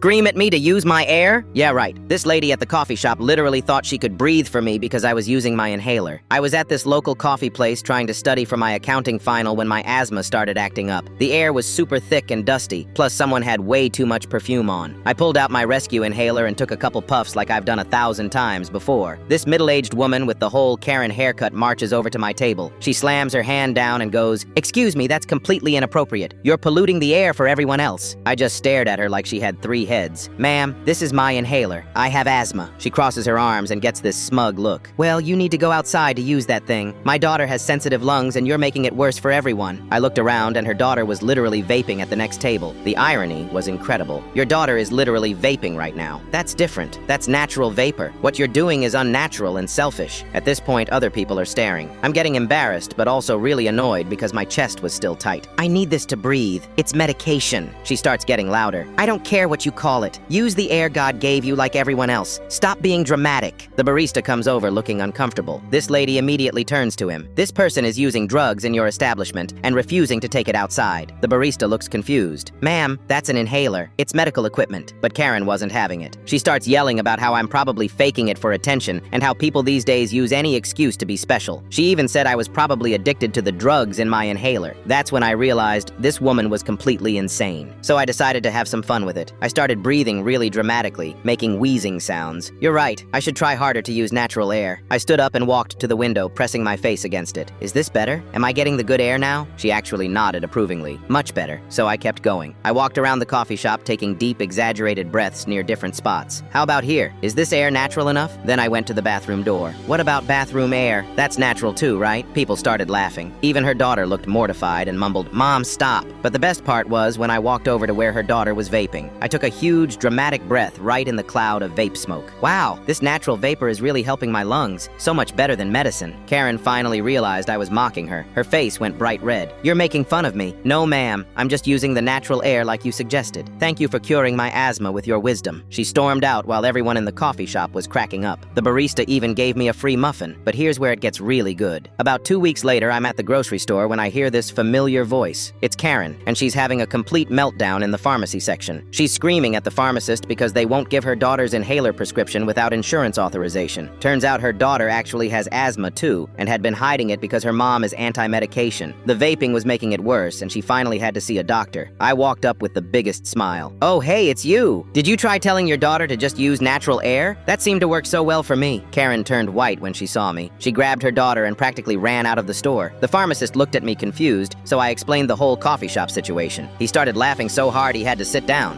scream at me to use my air? Yeah, right. This lady at the coffee shop literally thought she could breathe for me because I was using my inhaler. I was at this local coffee place trying to study for my accounting final when my asthma started acting up. The air was super thick and dusty, plus someone had way too much perfume on. I pulled out my rescue inhaler and took a couple puffs like I've done 1,000 times before. This middle-aged woman with the whole Karen haircut marches over to my table. She slams her hand down and goes, "Excuse me, that's completely inappropriate. You're polluting the air for everyone else." I just stared at her like she had 3 heads. "Ma'am, this is my inhaler. I have asthma." She crosses her arms and gets this smug look. "Well, you need to go outside to use that thing. My daughter has sensitive lungs and you're making it worse for everyone." I looked around and her daughter was literally vaping at the next table. The irony was incredible. Your daughter is literally vaping right now. That's different. That's natural vapor. What you're doing is unnatural and selfish. At this point, other people are staring. I'm getting embarrassed, but also really annoyed because my chest was still tight. "I need this to breathe. It's medication." She starts getting louder. "I don't care what you call it. Use the air God gave you like everyone else. Stop being dramatic." The barista comes over looking uncomfortable. This lady immediately turns to him. "This person is using drugs in your establishment and refusing to take it outside." The barista looks confused. "Ma'am, that's an inhaler. It's medical equipment." But Karen wasn't having it. She starts yelling about how I'm probably faking it for attention and how people these days use any excuse to be special. She even said I was probably addicted to the drugs in my inhaler. That's when I realized this woman was completely insane. So I decided to have some fun with it. I started breathing really dramatically, making wheezing sounds. "You're right. I should try harder to use natural air." I stood up and walked to the window, pressing my face against it. "Is this better? Am I getting the good air now?" She actually nodded approvingly. "Much better." So I kept going. I walked around the coffee shop, taking deep, exaggerated breaths near different spots. "How about here? Is this air natural enough?" Then I went to the bathroom door. "What about bathroom air? That's natural too, right?" People started laughing. Even her daughter looked mortified and mumbled, "Mom, stop." But the best part was when I walked over to where her daughter was vaping. I took a huge, dramatic breath right in the cloud of vape smoke. Wow, this natural vapor is really helping my lungs. So much better than medicine. Karen finally realized I was mocking her. Her face went bright red. "You're making fun of me." "No, ma'am. I'm just using the natural air like you suggested. Thank you for curing my asthma with your wisdom." She stormed out while everyone in the coffee shop was cracking up. The barista even gave me a free muffin. But here's where it gets really good. About 2 weeks later, I'm at the grocery store when I hear this familiar voice. It's Karen, and she's having a complete meltdown in the pharmacy section. She's screaming at the pharmacist because they won't give her daughter's inhaler prescription without insurance authorization. Turns out her daughter actually has asthma too, and had been hiding it because her mom is anti-medication. The vaping was making it worse, and she finally had to see a doctor. I walked up with the biggest smile. "Oh, hey, it's you! Did you try telling your daughter to just use natural air? That seemed to work so well for me." Karen turned white when she saw me. She grabbed her daughter and practically ran out of the store. The pharmacist looked at me confused, so I explained the whole coffee shop situation. He started laughing so hard he had to sit down.